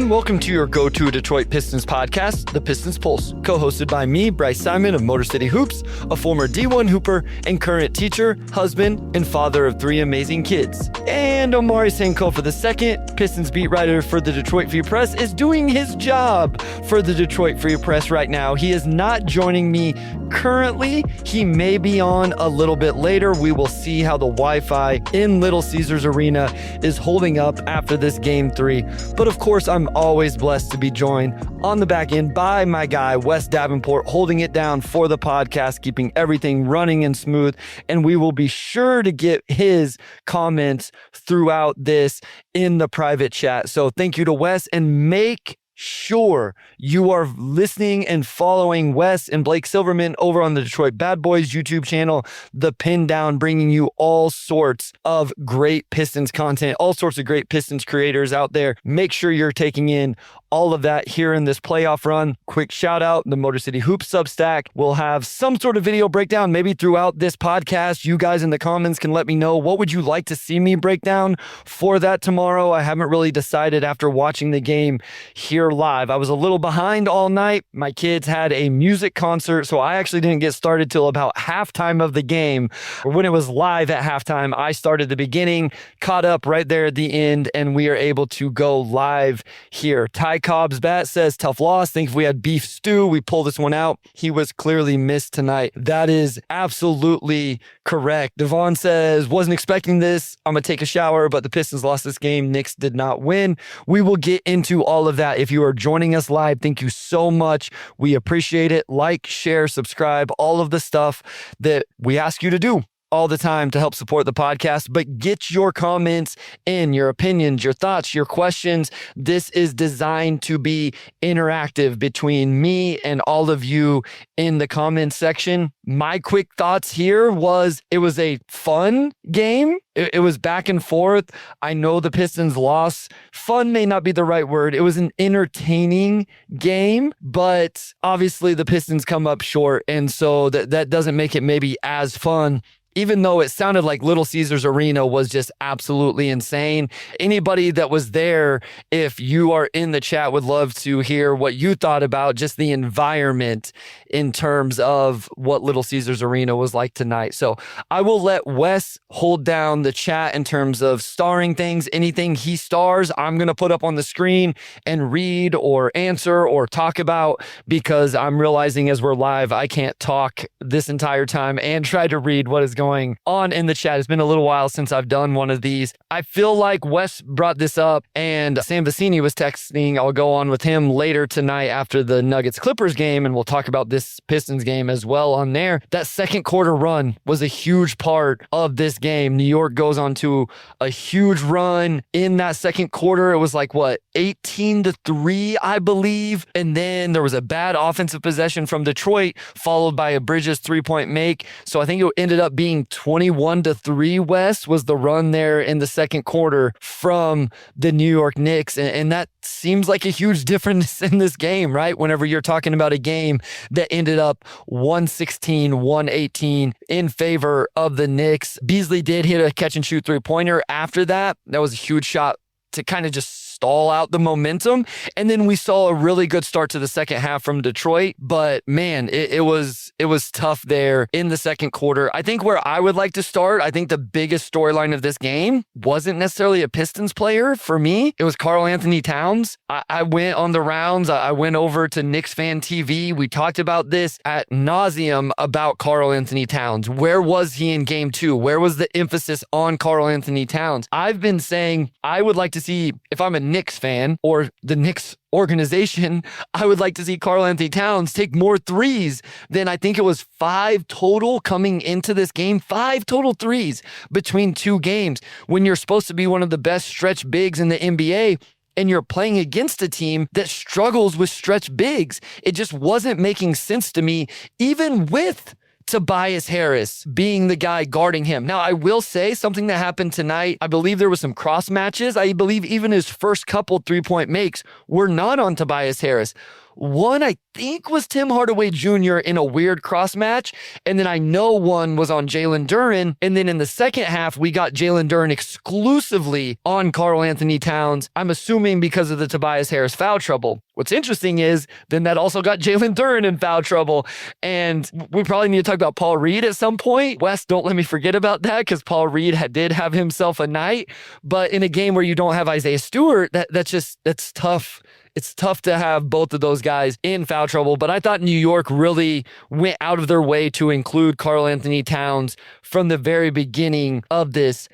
and welcome to your go-to Detroit Pistons podcast, The Pistons Pulse, co-hosted by me, Bryce Simon of Motor City Hoops, a former D1 hooper and current teacher, husband, and father of 3 amazing kids. And Omari Sankofa II, Pistons beat writer for the Detroit Free Press, is doing his job for the Detroit Free Press right now. He is not joining me currently. He may be on a little bit later. We will see how the Wi-Fi in Little Caesars Arena is holding up after this Game 3. But of course, I'm always blessed to be joined on the back end by my guy, Wes Davenport, holding it down for the podcast, keeping everything running and smooth. And we will be sure to get his comments throughout this in the private chat. So thank you to Wes, and make sure you are listening and following Wes and Blake Silverman over on the Detroit Bad Boys YouTube channel, The Pin Down, bringing you all sorts of great Pistons content, all sorts of great Pistons creators out there. Make sure you're taking in all of that here in this playoff run. Quick shout out, the Motor City Hoops Substack will have some sort of video breakdown maybe throughout this podcast. You guys in the comments can let me know, what would you like to see me break down for that tomorrow? I haven't really decided after watching the game here live. I was a little behind all night. My kids had a music concert, so I actually didn't get started till about halftime of the game. When it was live at halftime, I started the beginning, caught up right there at the end, and we are able to go live here. Ty Cobb's bat says, tough loss. Think if we had beef stew, we pull this one out. He was clearly missed tonight. That is absolutely correct. Devon says, wasn't expecting this. I'm going to take a shower, but the Pistons lost this game. Knicks did not win. We will get into all of that. If you are joining us live, thank you so much. We appreciate it. Like, share, subscribe, all of the stuff that we ask you to do all the time to help support the podcast. But get your comments in, your opinions, your thoughts, your questions. This is designed to be interactive between me and all of you in the comments section. My quick thoughts here was it was a fun game. It was back and forth. I know the Pistons lost. Fun may not be the right word. It was an entertaining game, but obviously the Pistons come up short. And so that doesn't make it maybe as fun, even though it sounded like Little Caesars Arena was just absolutely insane. Anybody that was there, if you are in the chat, would love to hear what you thought about just the environment in terms of what Little Caesars Arena was like tonight. So I will let Wes hold down the chat in terms of starring things. Anything he stars, I'm going to put up on the screen and read or answer or talk about, because I'm realizing as we're live, I can't talk this entire time and try to read what is going on in the chat. It's been a little while since I've done one of these. I feel like Wes brought this up and Sam Vecini was texting. I'll go on with him later tonight after the Nuggets-Clippers game, and we'll talk about this Pistons game as well on there. That second quarter run was a huge part of this game. New York goes on to a huge run in that second quarter. It was like, 18-3, I believe. And then there was a bad offensive possession from Detroit, followed by a Bridges three-point make. So I think it ended up being 21-3, West, was the run there in the second quarter from the New York Knicks. And that seems like a huge difference in this game, right? Whenever you're talking about a game that ended up 116-118 in favor of the Knicks. Beasley did hit a catch and shoot three-pointer after that. That was a huge shot to kind of just stall out the momentum. And then we saw a really good start to the second half from Detroit. But man, it was tough there in the second quarter. I think where I would like to start, I think the biggest storyline of this game wasn't necessarily a Pistons player for me. It was Karl Anthony Towns. I went on the rounds. I went over to Knicks Fan TV. We talked about this at nauseum about Karl Anthony Towns. Where was he in game 2? Where was the emphasis on Karl Anthony Towns? I've been saying I would like to see, if I'm a Knicks fan or the Knicks organization, I would like to see Karl Anthony Towns take more threes than, I think it was 5 total coming into this game. 5 total threes between 2 games when you're supposed to be one of the best stretch bigs in the NBA. And you're playing against a team that struggles with stretch bigs. It just wasn't making sense to me, even with Tobias Harris being the guy guarding him. Now, I will say something that happened tonight. I believe there was some cross matches. I believe even his first couple three-point makes were not on Tobias Harris. One, I think, was Tim Hardaway Jr. in a weird cross match. And then I know one was on Jalen Duren. And then in the second half, we got Jalen Duren exclusively on Karl Anthony Towns. I'm assuming because of the Tobias Harris foul trouble. What's interesting is then that also got Jalen Duren in foul trouble. And we probably need to talk about Paul Reed at some point. Wes, don't let me forget about that, because Paul Reed did have himself a night. But in a game where you don't have Isaiah Stewart, that's tough. It's tough to have both of those guys in foul trouble, but I thought New York really went out of their way to include Karl Anthony Towns from the very beginning of this.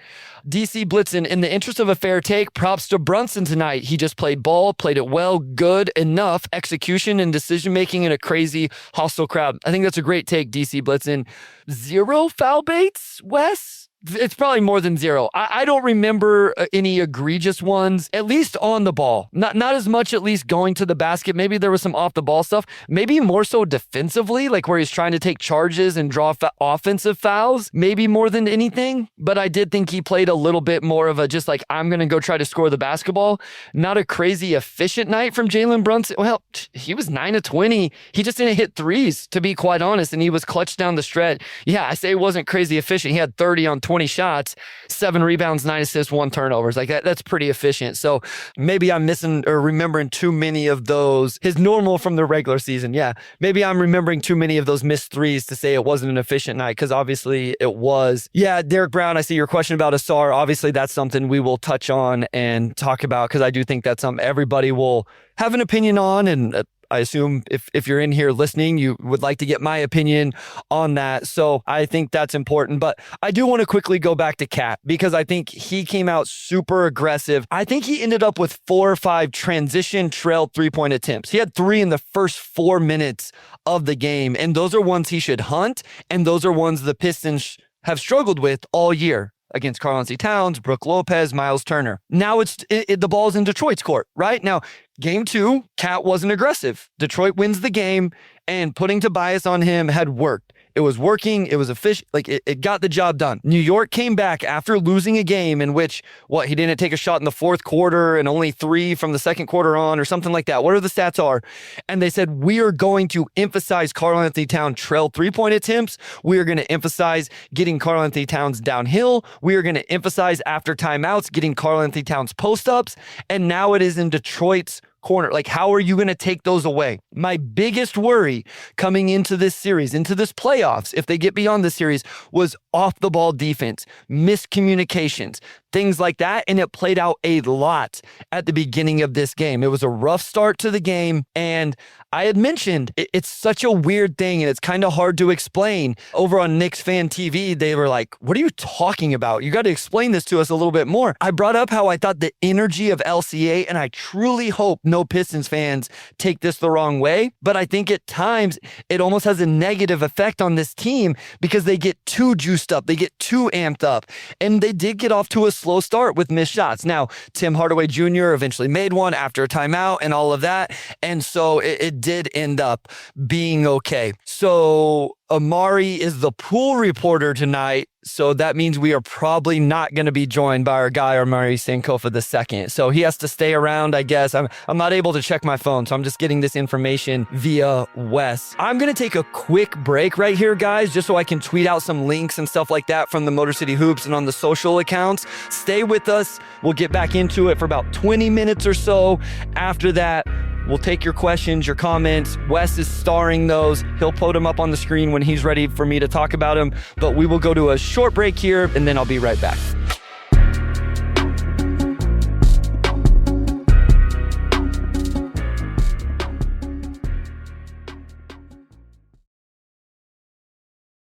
DC Blitzen, in the interest of a fair take, props to Brunson tonight. He just played ball, played it well, good enough execution and decision-making in a crazy, hostile crowd. I think that's a great take, DC Blitzen. 0 foul baits, Wes? It's probably more than 0. I don't remember any egregious ones, at least on the ball. Not as much, at least going to the basket. Maybe there was some off the ball stuff. Maybe more so defensively, like where he's trying to take charges and draw offensive fouls. Maybe more than anything. But I did think he played a little bit more of a just like, I'm going to go try to score the basketball. Not a crazy efficient night from Jalen Brunson. Well, he was 9 of 20. He just didn't hit threes, to be quite honest. And he was clutch down the stretch. Yeah, I say it wasn't crazy efficient. He had 30 on 20 shots, 7 rebounds, 9 assists, 1 turnovers. Like that's pretty efficient. So maybe I'm missing or remembering too many of those. His normal from the regular season. Yeah. Maybe I'm remembering too many of those missed threes to say it wasn't an efficient night, because obviously it was. Yeah, Derek Brown, I see your question about Asar. Obviously that's something we will touch on and talk about, because I do think that's something everybody will have an opinion on. And I assume if you're in here listening, you would like to get my opinion on that. So I think that's important. But I do want to quickly go back to Cat, because I think he came out super aggressive. I think he ended up with 4 or 5 transition trail 3-point attempts. He had 3 in the first 4 minutes of the game. And those are ones he should hunt. And those are ones the Pistons have struggled with all year against Karl Anthony Towns, Brook Lopez, Miles Turner. Now the ball's in Detroit's court, right? Now, game 2, Cat wasn't aggressive. Detroit wins the game, and putting Tobias on him had worked. It was working. It was efficient. Like it got the job done. New York came back after losing a game in which, he didn't take a shot in the fourth quarter and only 3 from the second quarter on, or something like that. Whatever the stats are. And they said, we are going to emphasize Karl Anthony Towns trail 3-point attempts. We are going to emphasize getting Karl Anthony Towns downhill. We are going to emphasize after timeouts, getting Karl Anthony Towns post-ups. And now it is in Detroit's corner. Like, how are you going to take those away? My biggest worry coming into this series, into this playoffs, if they get beyond the series, was off the ball defense, miscommunications, things like that. And it played out a lot at the beginning of this game. It was a rough start to the game. And I had mentioned it's such a weird thing, and it's kind of hard to explain. Over on Knicks Fan TV, they were like, what are you talking about? You got to explain this to us a little bit more. I brought up how I thought the energy of LCA, and I truly hope no Pistons fans take this the wrong way, but I think at times it almost has a negative effect on this team, because they get too juiced up. They get too amped up. And they did get off to a slow start with missed shots. Now, Tim Hardaway Jr. eventually made one after a timeout and all of that. And so it did end up being okay. So Omari is the pool reporter tonight, so that means we are probably not going to be joined by our guy Omari Sankofa II. So he has to stay around, I guess. I'm not able to check my phone, so I'm just getting this information via Wes. I'm going to take a quick break right here, guys, just so I can tweet out some links and stuff like that from the Motor City Hoops and on the social accounts. Stay with us. We'll get back into it for about 20 minutes or so. After that, we'll take your questions, your comments. Wes is starring those. He'll put them up on the screen when he's ready for me to talk about them. But we will go to a short break here, and then I'll be right back.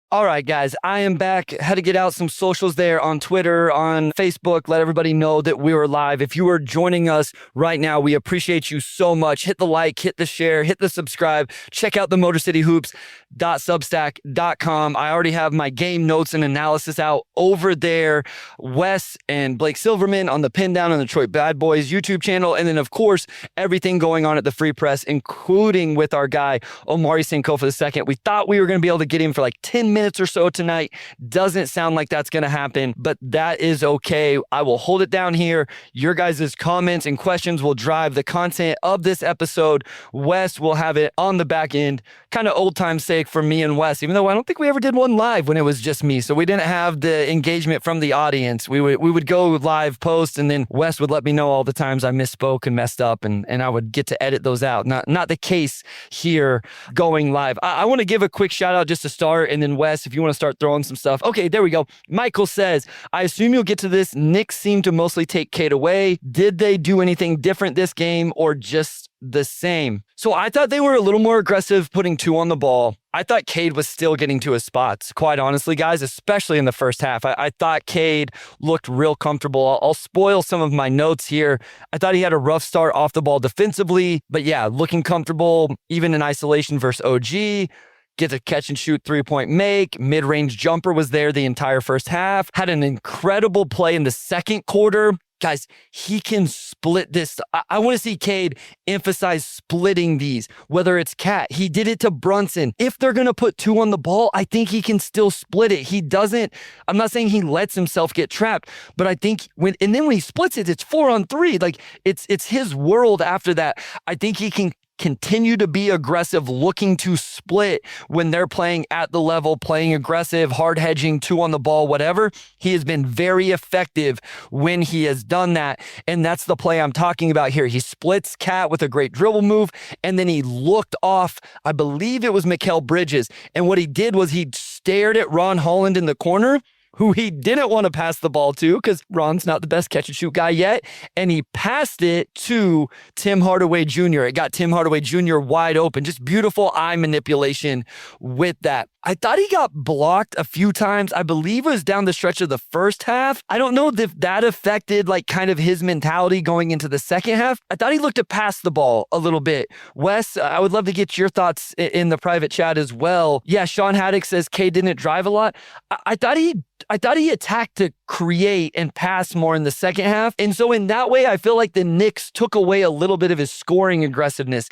All right, guys, I am back. Had to get out some socials there on Twitter, on Facebook. Let everybody know that we were live. If you are joining us right now, we appreciate you so much. Hit the like, hit the share, hit the subscribe. Check out the motorcityhoops.substack.com. I already have my game notes and analysis out over there. Wes and Blake Silverman on the Pin Down on the Detroit Bad Boys YouTube channel. And then, of course, everything going on at the Free Press, including with our guy, Omari Sankofa II. We thought we were going to be able to get him for like 10 minutes minutes or so tonight. Doesn't sound like that's going to happen, but that is okay. I will hold it down here. Your guys' comments and questions will drive the content of this episode. Wes will have it on the back end, kind of old time's sake for me and Wes, even though I don't think we ever did one live when it was just me. So we didn't have the engagement from the audience. We would go live post, and then Wes would let me know all the times I misspoke and messed up, and I would get to edit those out. Not the case here going live. I want to give a quick shout out just to start, and then Wes, if you want to start throwing some stuff. Okay, there we go. Michael says, I assume you'll get to this. Knicks seem to mostly take Cade away. Did they do anything different this game or just the same? So I thought they were a little more aggressive putting 2 on the ball. I thought Cade was still getting to his spots, quite honestly, guys, especially in the first half. I thought Cade looked real comfortable. I'll spoil some of my notes here. I thought he had a rough start off the ball defensively, but yeah, looking comfortable, even in isolation versus OG. Gets a catch and shoot 3-point make. Mid-range jumper was there the entire first half. Had an incredible play in the second quarter. Guys, he can split this. I want to see Cade emphasize splitting these, whether it's Cat. He did it to Brunson. If they're going to put 2 on the ball, I think he can still split it. He doesn't, I'm not saying he lets himself get trapped, but I think when he splits it, it's 4 on 3. Like it's his world after that. I think he can continue to be aggressive, looking to split when they're playing at the level, playing aggressive, hard hedging, 2 on the ball, whatever. He has been very effective when he has done that. And that's the play I'm talking about here. He splits Cat with a great dribble move, and then he looked off, I believe it was Mikal Bridges. And what he did was he stared at Ron Holland in the corner, who he didn't want to pass the ball to because Ron's not the best catch and shoot guy yet. And he passed it to Tim Hardaway Jr. It got Tim Hardaway Jr. wide open. Just beautiful eye manipulation with that. I thought he got blocked a few times. I believe it was down the stretch of the first half. I don't know if that affected like kind of his mentality going into the second half. I thought he looked to pass the ball a little bit. Wes, I would love to get your thoughts in the private chat as well. Yeah, Sean Haddock says Cade didn't drive a lot. I thought he attacked to create and pass more in the second half. And so in that way, I feel like the Knicks took away a little bit of his scoring aggressiveness.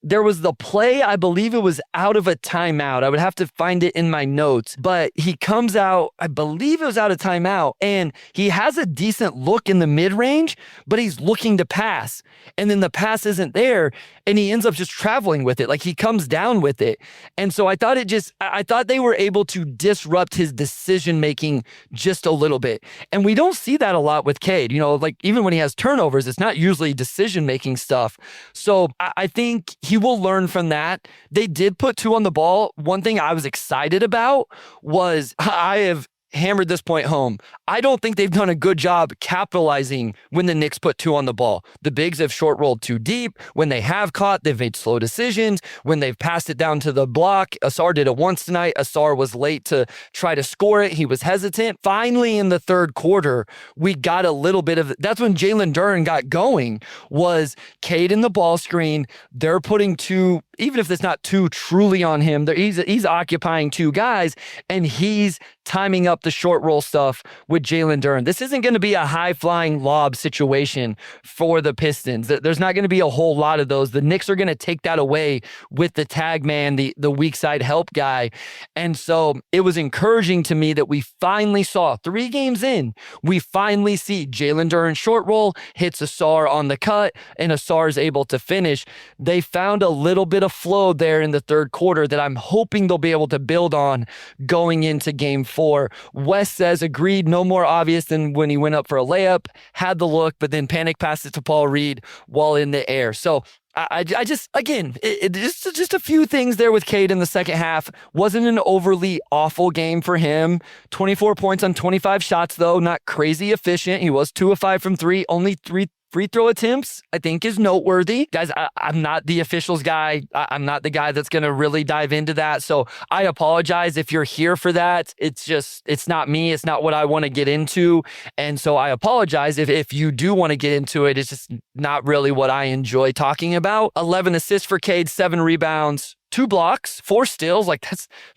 There was the play, I believe it was out of a timeout. I would have to find it in my notes, but he comes out, I believe it was out of timeout, and he has a decent look in the mid-range, but he's looking to pass. And then the pass isn't there, and he ends up just traveling with it. Like he comes down with it. And so I thought they were able to disrupt his decision-making just a little bit. And we don't see that a lot with Cade. You know, like even when he has turnovers, it's not usually decision-making stuff. So I think he will learn from that. They did put 2 on the ball. One thing I was excited about was I have hammered this point home. I don't think they've done a good job capitalizing when the Knicks put 2 on the ball. The bigs have short rolled too deep. When they have caught, they've made slow decisions. When they've passed it down to the block, Asar did it once tonight. Asar was late to try to score it. He was hesitant. Finally, in the third quarter, we got a little bit of, that's when Jalen Duren got going, was Cade in the ball screen. They're putting 2, even if it's not 2 truly on him, he's occupying 2 guys, and he's timing up the short roll stuff with Jalen Duren. This isn't going to be a high-flying lob situation for the Pistons. There's not going to be a whole lot of those. The Knicks are going to take that away with the tag man, the weak side help guy. And so it was encouraging to me that we finally saw, 3 games in, we finally see Jalen Duren short roll, hits Asar on the cut, and Asar is able to finish. They found a little bit of flow there in the third quarter that I'm hoping they'll be able to build on going into game 4. Wes says, agreed, no more obvious than when he went up for a layup, had the look, but then panic passed it to Paul Reed while in the air. So I just, again, just a few things there with Cade in the second half. Wasn't an overly awful game for him. 24 points on 25 shots, though, not crazy efficient. He was 2 of 5 from 3, only 3 free throw attempts, I think, is noteworthy. Guys, I'm not the officials guy. I'm not the guy that's going to really dive into that. So I apologize if you're here for that. It's not me. It's not what I want to get into. And so I apologize if you do want to get into it. It's just not really what I enjoy talking about. 11 assists for Cade, 7 rebounds, 2 blocks, 4 steals. Like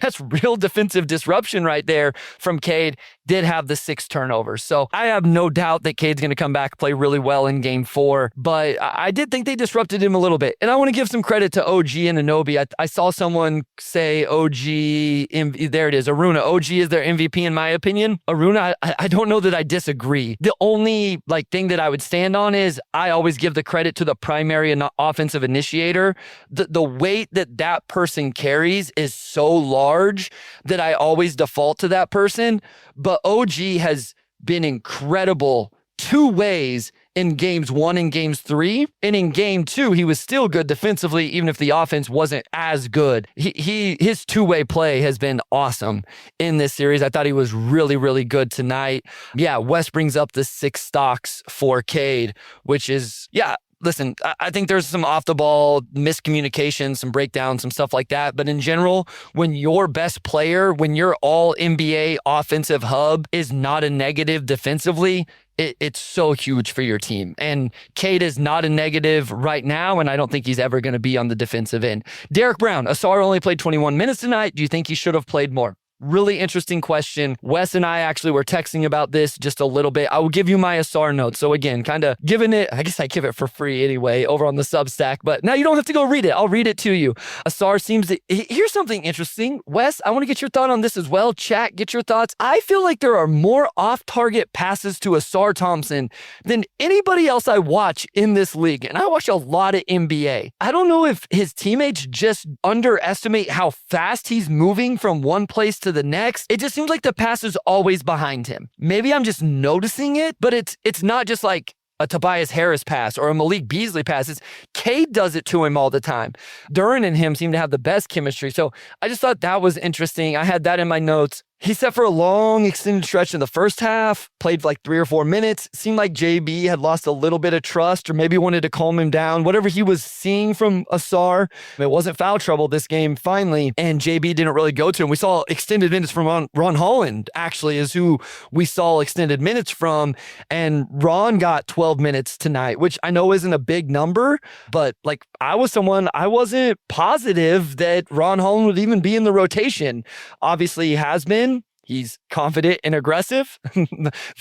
that's real defensive disruption right there from Cade. Did have the 6 turnovers. So I have no doubt that Cade's going to come back, play really well in game 4. But I did think they disrupted him a little bit. And I want to give some credit to OG and Anunoby. I saw someone say there it is, Aruna. OG is their MVP in my opinion. Aruna, I don't know that I disagree. The only thing that I would stand on is I always give the credit to the primary and offensive initiator. The weight that person carries is so large that I always default to that person. But OG has been incredible 2 ways in games 1 and games 3. And in game 2, he was still good defensively, even if the offense wasn't as good. His 2-way play has been awesome in this series. I thought he was really, really good tonight. Yeah, Wes brings up the 6 stocks for Cade, which is, listen, I think there's some off-the-ball miscommunication, some breakdowns, some stuff like that. But in general, when your best player, when your all-NBA offensive hub is not a negative defensively, it's so huge for your team. And Cade is not a negative right now, and I don't think he's ever going to be on the defensive end. Derek Brown, Asar only played 21 minutes tonight. Do you think he should have played more? Really interesting question. Wes and I actually were texting about this just a little bit. I will give you my Asar notes. So again, kind of giving it, I guess I give it for free anyway over on the Substack, but now you don't have to go read it. I'll read it to you. Asar seems to, here's something interesting. Wes, I want to get your thought on this as well. Chat, get your thoughts. I feel like there are more off-target passes to Asar Thompson than anybody else I watch in this league. And I watch a lot of NBA. I don't know if his teammates just underestimate how fast he's moving from one place to the next. It just seems like the pass is always behind him. Maybe I'm just noticing it, but it's not just like a Tobias Harris pass or a Malik Beasley pass. Cade does it to him all the time. Duren and him seem to have the best chemistry. So I just thought that was interesting. I had that in my notes. He sat for a long extended stretch in the first half, played like 3 or 4 minutes. Seemed like JB had lost a little bit of trust or maybe wanted to calm him down. Whatever he was seeing from Asar, it wasn't foul trouble this game finally, and JB didn't really go to him. We saw extended minutes from Ron Holland, actually, is who we saw extended minutes from, and Ron got 12 minutes tonight, which I know isn't a big number, but I wasn't positive that Ron Holland would even be in the rotation. Obviously, he has been. He's confident and aggressive.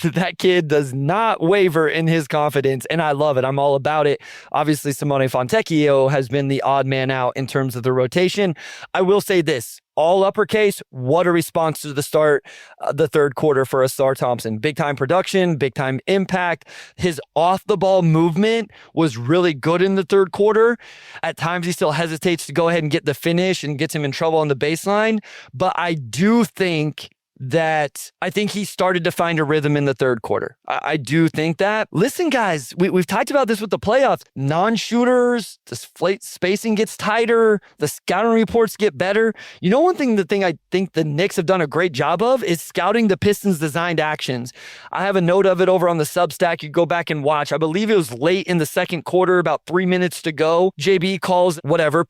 That kid does not waver in his confidence, and I love it. I'm all about it. Obviously, Simone Fontecchio has been the odd man out in terms of the rotation. I will say this. All uppercase, what a response to the start, the third quarter for Asar Thompson. Big time production, big time impact. His off the ball movement was really good in the third quarter. At times he still hesitates to go ahead and get the finish and gets him in trouble on the baseline. But I do think he started to find a rhythm in the third quarter. I do think that. Listen, guys, we've talked about this with the playoffs. Non-shooters, the spacing gets tighter, the scouting reports get better. You know, one thing I think the Knicks have done a great job of is scouting the Pistons' designed actions. I have a note of it over on the Substack. You go back and watch. I believe it was late in the second quarter, about 3 minutes to go. JB calls whatever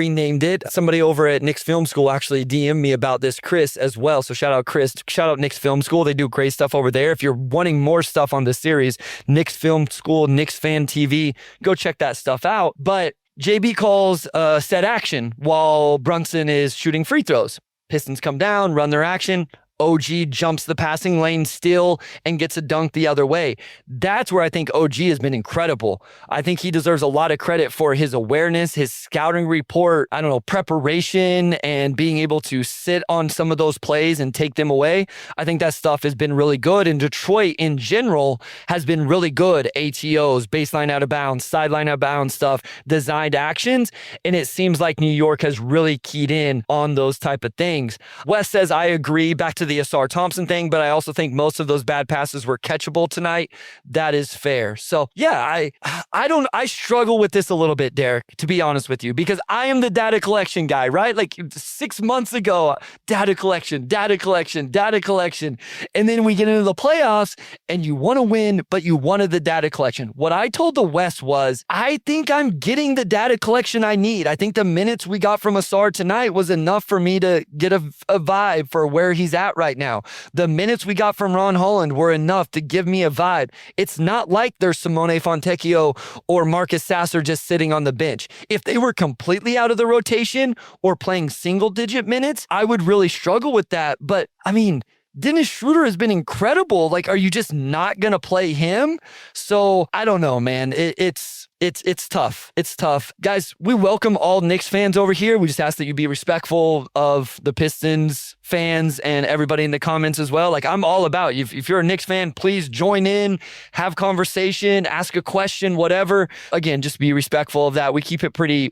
he named it. Somebody over at Knicks Film School actually DM'd me about this, Chris, as well. So shout out Chris, shout out Knicks Film School. They do great stuff over there. If you're wanting more stuff on this series, Knicks Film School, Knicks Fan TV, go check that stuff out. But JB calls set action while Brunson is shooting free throws. Pistons come down, run their action. OG jumps the passing lane still and gets a dunk the other way. That's where I think OG has been incredible. I think he deserves a lot of credit for his awareness, his scouting report, preparation, and being able to sit on some of those plays and take them away. I think that stuff has been really good. And Detroit in general has been really good. ATOs, baseline out of bounds, sideline out of bounds stuff, designed actions. And it seems like New York has really keyed in on those type of things. Wes says, I agree. Back to the Asar Thompson thing, but I also think most of those bad passes were catchable tonight. That is fair. So yeah, I struggle with this a little bit, Derek, to be honest with you, because I am the data collection guy, right? Like 6 months ago, data collection. And then we get into the playoffs and you want to win, but you wanted the data collection. What I told the West was, I think I'm getting the data collection I need. I think the minutes we got from Asar tonight was enough for me to get a vibe for where he's at right now. The minutes we got from Ron Holland were enough to give me a vibe. It's not like there's Simone Fontecchio or Marcus Sasser just sitting on the bench. If they were completely out of the rotation or playing single-digit minutes, I would really struggle with that. But, I mean, Dennis Schroeder has been incredible. Like, are you just not going to play him? So, I don't know, man. It's tough. It's tough. Guys, we welcome all Knicks fans over here. We just ask that you be respectful of the Pistons fans and everybody in the comments as well. Like, I'm all about you. If you're a Knicks fan, please join in, have conversation, ask a question, whatever. Again, just be respectful of that. We keep it pretty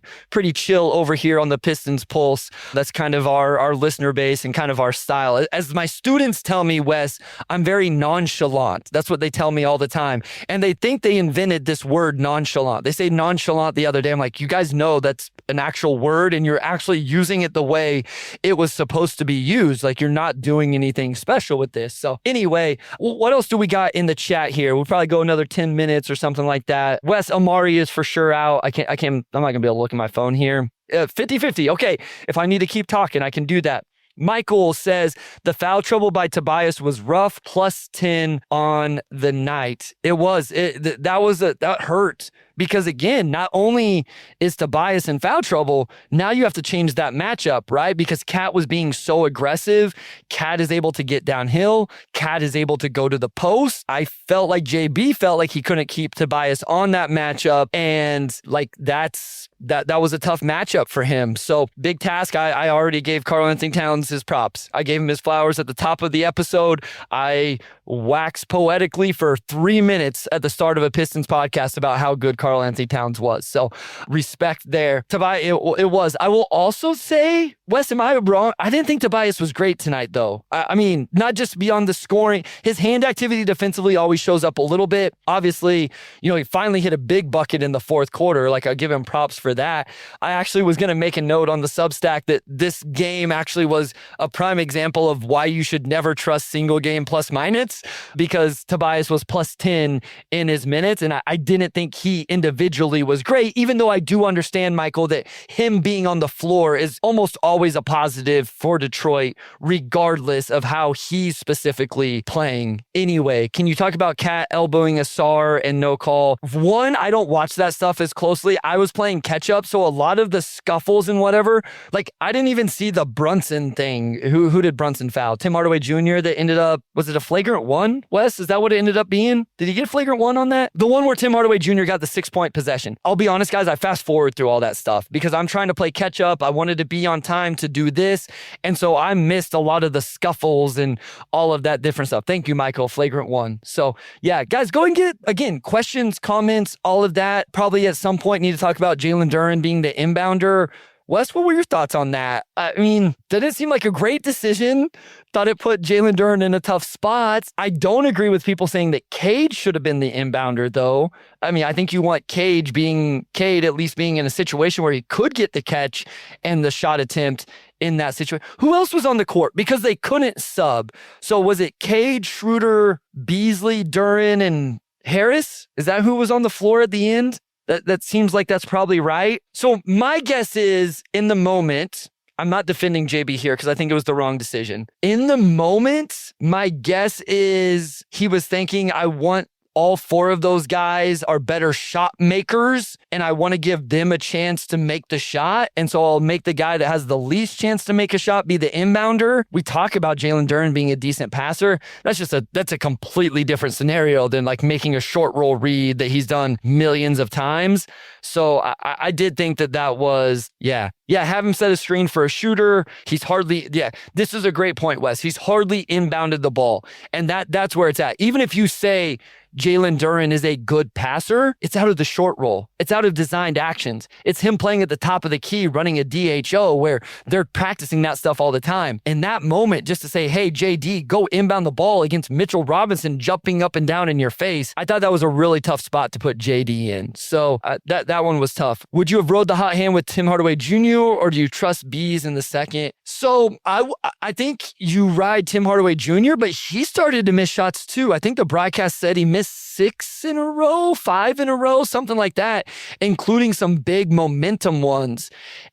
chill over here on the Pistons Pulse. That's kind of our listener base and kind of our style. As my students tell me, Wes, I'm very nonchalant. That's what they tell me all the time. And they think they invented this word nonchalant. They say nonchalant the other day. I'm like, you guys know that's an actual word and you're actually using it the way it was supposed to be used. Like, you're not doing anything special with this. So anyway, what else do we got in the chat here? We'll probably go another 10 minutes or something like that. Wes, Omari is for sure out. I'm not gonna be able to look at my phone here. 50-50. Okay. If I need to keep talking, I can do that. Michael says the foul trouble by Tobias was rough, +10 on the night. It was. That hurt. Because again, not only is Tobias in foul trouble, now you have to change that matchup, right? Because Cat was being so aggressive. Cat is able to get downhill. Cat is able to go to the post. I felt like JB felt like he couldn't keep Tobias on that matchup. And like that was a tough matchup for him. So big task. I already gave Karl-Anthony Towns his props. I gave him his flowers at the top of the episode. I waxed poetically for 3 minutes at the start of a Pistons podcast about how good Karl-Anthony Towns was. So respect there. Tobias, it was. I will also say, Wes, am I wrong? I didn't think Tobias was great tonight, though. I mean, not just beyond the scoring. His hand activity defensively always shows up a little bit. Obviously, he finally hit a big bucket in the fourth quarter. Like, I'll give him props for that. I actually was going to make a note on the Substack that this game actually was a prime example of why you should never trust single game plus minus, because Tobias was +10 in his minutes, and I didn't think he individually was great, even though I do understand, Michael, that him being on the floor is almost always a positive for Detroit, regardless of how he's specifically playing. Anyway, can you talk about Cat elbowing Asar and no call? One, I don't watch that stuff as closely. I was playing catch up, so a lot of the scuffles and whatever, like, I didn't even see the Brunson thing. Who did Brunson foul? Tim Hardaway Jr. that ended up, was it a flagrant one? Wes, is that what it ended up being? Did he get a flagrant one on that? The one where Tim Hardaway Jr. got the 6-point possession. I'll be honest, guys, I fast forward through all that stuff because I'm trying to play catch up. I wanted to be on time to do this. And so I missed a lot of the scuffles and all of that different stuff. Thank you, Michael. Flagrant one. So yeah, guys, go and get, again, questions, comments, all of that. Probably at some point need to talk about Jalen Duren being the inbounder. Wes, what were your thoughts on that? I mean, didn't it seem like a great decision? Thought it put Jalen Duren in a tough spot. I don't agree with people saying that Cade should have been the inbounder, though. I mean, I think you want Cade at least being in a situation where he could get the catch and the shot attempt in that situation. Who else was on the court? Because they couldn't sub. So was it Cade, Schroeder, Beasley, Duren, and Harris? Is that who was on the floor at the end? That seems like that's probably right. So my guess is, in the moment, I'm not defending JB here because I think it was the wrong decision. In the moment, my guess is he was thinking, I want all 4 of those guys are better shot makers, and I want to give them a chance to make the shot. And so I'll make the guy that has the least chance to make a shot be the inbounder. We talk about Jalen Duren being a decent passer. That's a completely different scenario than like making a short roll read that he's done millions of times. So I did think that was, yeah, have him set a screen for a shooter. He's hardly, this is a great point, Wes. He's hardly inbounded the ball. And that's where it's at. Even if you say Jalen Duren is a good passer, it's out of the short roll. It's out of designed actions. It's him playing at the top of the key, running a DHO where they're practicing that stuff all the time. In that moment, just to say, hey, JD, go inbound the ball against Mitchell Robinson jumping up and down in your face. I thought that was a really tough spot to put JD in. So that one was tough. Would you have rode the hot hand with Tim Hardaway Jr. or do you trust Bees in the second? So I think you ride Tim Hardaway Jr., but he started to miss shots too. I think the broadcast said he missed missed 6 in a row, 5 in a row, something like that, including some big momentum ones.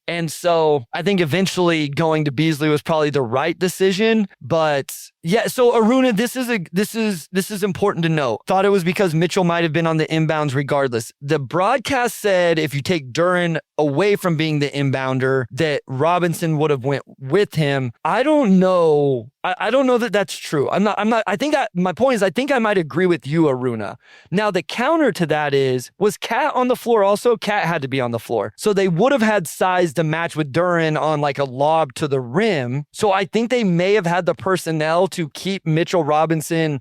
And so I think eventually going to Beasley was probably the right decision. But yeah, so Aruna, this is important to know. Thought it was because Mitchell might have been on the inbounds regardless. The broadcast said if you take Duren away from being the inbounder, that Robinson would have went with him. I don't know. I don't know that that's true. I think that my point is, I think I might agree with you, Aruna. Now, the counter to that was Cat on the floor also? Cat had to be on the floor. So they would have had size to match with Duren on like a lob to the rim. So I think they may have had the personnel to keep Mitchell Robinson,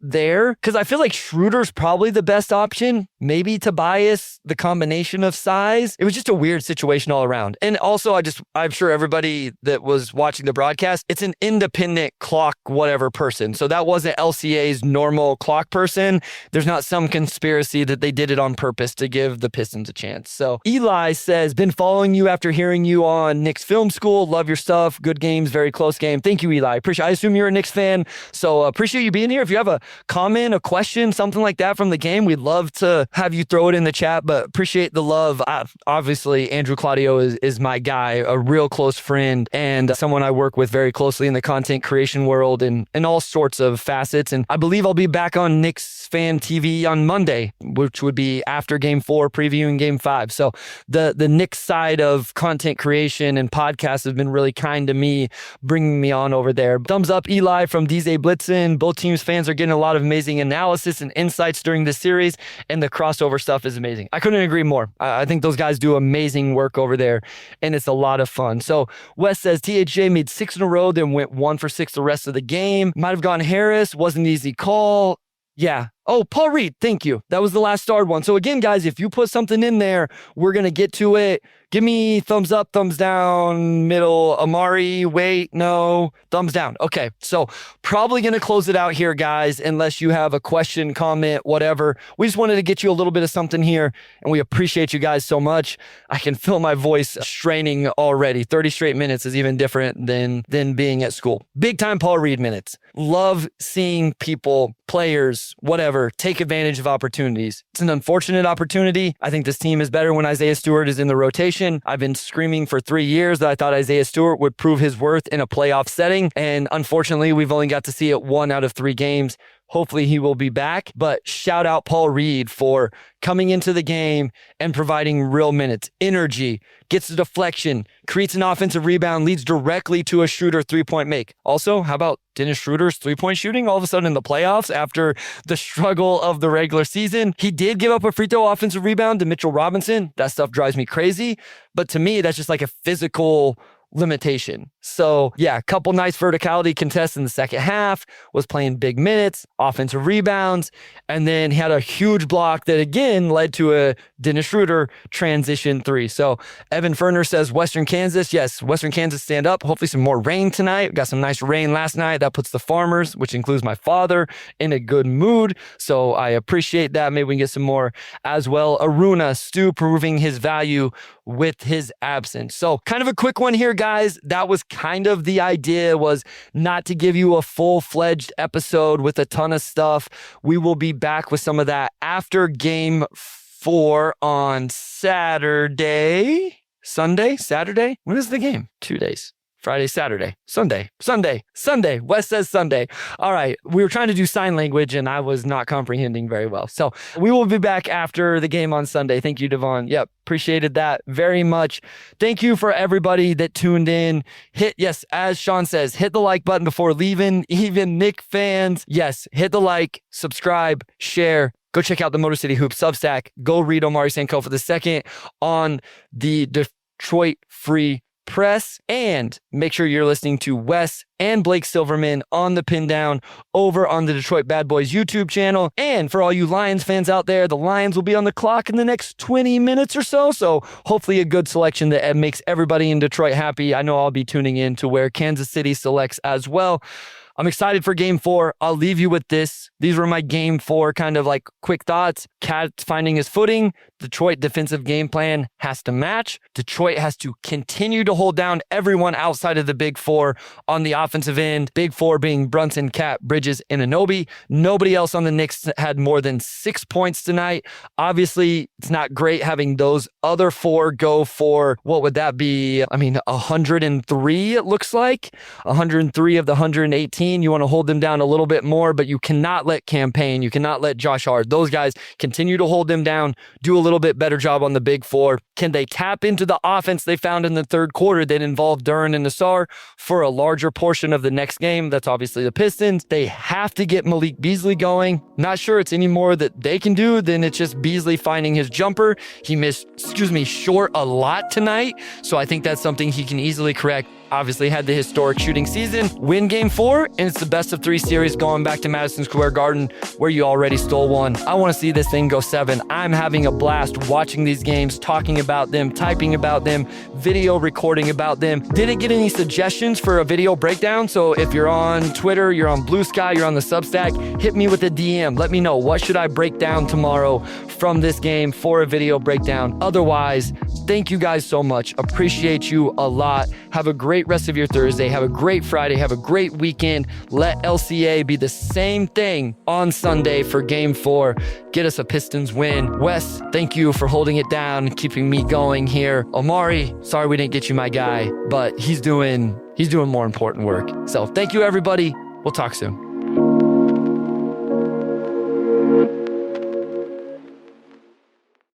there. Because I feel like Schroeder's probably the best option. Maybe Tobias, the combination of size. It was just a weird situation all around. And also, I'm sure everybody that was watching the broadcast, it's an independent clock whatever person. So that wasn't LCA's normal clock person. There's not some conspiracy that they did it on purpose to give the Pistons a chance. So Eli says, been following you after hearing you on Knicks Film School. Love your stuff. Good games. Very close game. Thank you, Eli. I assume you're a Knicks fan. So appreciate you being here. If you have a comment, a question, something like that from the game, we'd love to have you throw it in the chat, but appreciate the love. Obviously, Andrew Claudio is my guy, a real close friend and someone I work with very closely in the content creation world and all sorts of facets. And I believe I'll be back on Knicks Fan TV on Monday, which would be after Game 4, previewing Game 5. So the Knicks side of content creation and podcasts have been really kind to me, bringing me on over there. Thumbs up, Eli from DJ Blitzen. Both teams fans are getting a lot of amazing analysis and insights during this series, and the crossover stuff is amazing. I couldn't agree more. I think those guys do amazing work over there, and it's a lot of fun. So Wes says THJ made 6 in a row, then went 1 for 6 the rest of the game. Might have gone Harris. Wasn't an easy call. Yeah. Oh, Paul Reed. Thank you. That was the last starred one. So again, guys, if you put something in there, we're going to get to it. Give me thumbs up, thumbs down, middle, Omari, wait, no, thumbs down. Okay, so probably going to close it out here, guys, unless you have a question, comment, whatever. We just wanted to get you a little bit of something here, and we appreciate you guys so much. I can feel my voice straining already. 30 straight minutes is even different than being at school. Big time Paul Reed minutes. Love seeing people, players, whatever, take advantage of opportunities. It's an unfortunate opportunity. I think this team is better when Isaiah Stewart is in the rotation. I've been screaming for 3 years that I thought Isaiah Stewart would prove his worth in a playoff setting. And unfortunately, we've only got to see it 1 out of 3 games. Hopefully he will be back. But shout out Paul Reed for coming into the game and providing real minutes, energy, gets the deflection, creates an offensive rebound, leads directly to a Schroeder 3-point make. Also, how about Dennis Schroeder's 3-point shooting all of a sudden in the playoffs after the struggle of the regular season? He did give up a free throw offensive rebound to Mitchell Robinson. That stuff drives me crazy. But to me, that's just like a physical limitation. So yeah, a couple nice verticality contests in the second half, was playing big minutes, offensive rebounds, and then had a huge block that again led to a Dennis Schroeder transition 3. So Evan Ferner says Western Kansas. Yes, Western Kansas stand up. Hopefully some more rain tonight. We got some nice rain last night. That puts the farmers, which includes my father, in a good mood. So I appreciate that. Maybe we can get some more as well. Aruna, Stu proving his value with his absence. So kind of a quick one here, guys. That was kind of the idea, was not to give you a full-fledged episode with a ton of stuff. We will be back with some of that after Game 4 on Saturday. When is the game? 2 days. Friday, Saturday, Sunday. Wes says Sunday. All right. We were trying to do sign language and I was not comprehending very well. So we will be back after the game on Sunday. Thank you, Devon. Yep. Appreciated that very much. Thank you for everybody that tuned in. Yes, as Sean says, hit the like button before leaving. Even Knick fans. Yes, hit the like, subscribe, share. Go check out the Motor City Hoops Substack. Go read Omari Sankofa II on the Detroit Free Press, and make sure you're listening to Wes and Blake Silverman on the Pin Down over on the Detroit Bad Boys YouTube channel. And for all you Lions fans out there, the Lions will be on the clock in the next 20 minutes or so. So hopefully a good selection that makes everybody in Detroit happy. I know I'll be tuning in to where Kansas City selects as well. I'm excited for game 4. I'll leave you with this. These were my game 4 kind of like quick thoughts. Cat finding his footing. Detroit defensive game plan has to match. Detroit has to continue to hold down everyone outside of the big 4 on the offensive end. Big 4 being Brunson, Cat, Bridges, and Anunoby. Nobody else on the Knicks had more than 6 points tonight. Obviously, it's not great having those other 4 go for, what would that be? 103 it looks like. 103 of the 118. You want to hold them down a little bit more, but you cannot let Campaign, you cannot let Josh Hart. Those guys continue to hold them down, do a little bit better job on the big 4. Can they tap into the offense they found in the third quarter that involved Duren and Nassar for a larger portion of the next game? That's obviously the Pistons. They have to get Malik Beasley going. Not sure it's any more that they can do than it's just Beasley finding his jumper. He missed, short a lot tonight. So I think that's something he can easily correct. Obviously had the historic shooting season, win game 4, and it's the best of 3 series going back to Madison Square Garden where you already stole one. I want to see this thing go 7. I'm having a blast watching these games, talking about them, typing about them, video recording about them. Didn't get any suggestions for a video breakdown, so if you're on Twitter, you're on Blue Sky, you're on the Substack, hit me with a DM. Let me know, what should I break down tomorrow from this game for a video breakdown? Otherwise, thank you guys so much. Appreciate you a lot. Have a great rest of your Thursday. Have a great Friday. Have a great weekend. Let LCA be the same thing on Sunday for game 4. Get us a Pistons win. Wes, thank you for holding it down, keeping me going here. Omari, sorry we didn't get you my guy, but he's doing more important work. So thank you, everybody. We'll talk soon.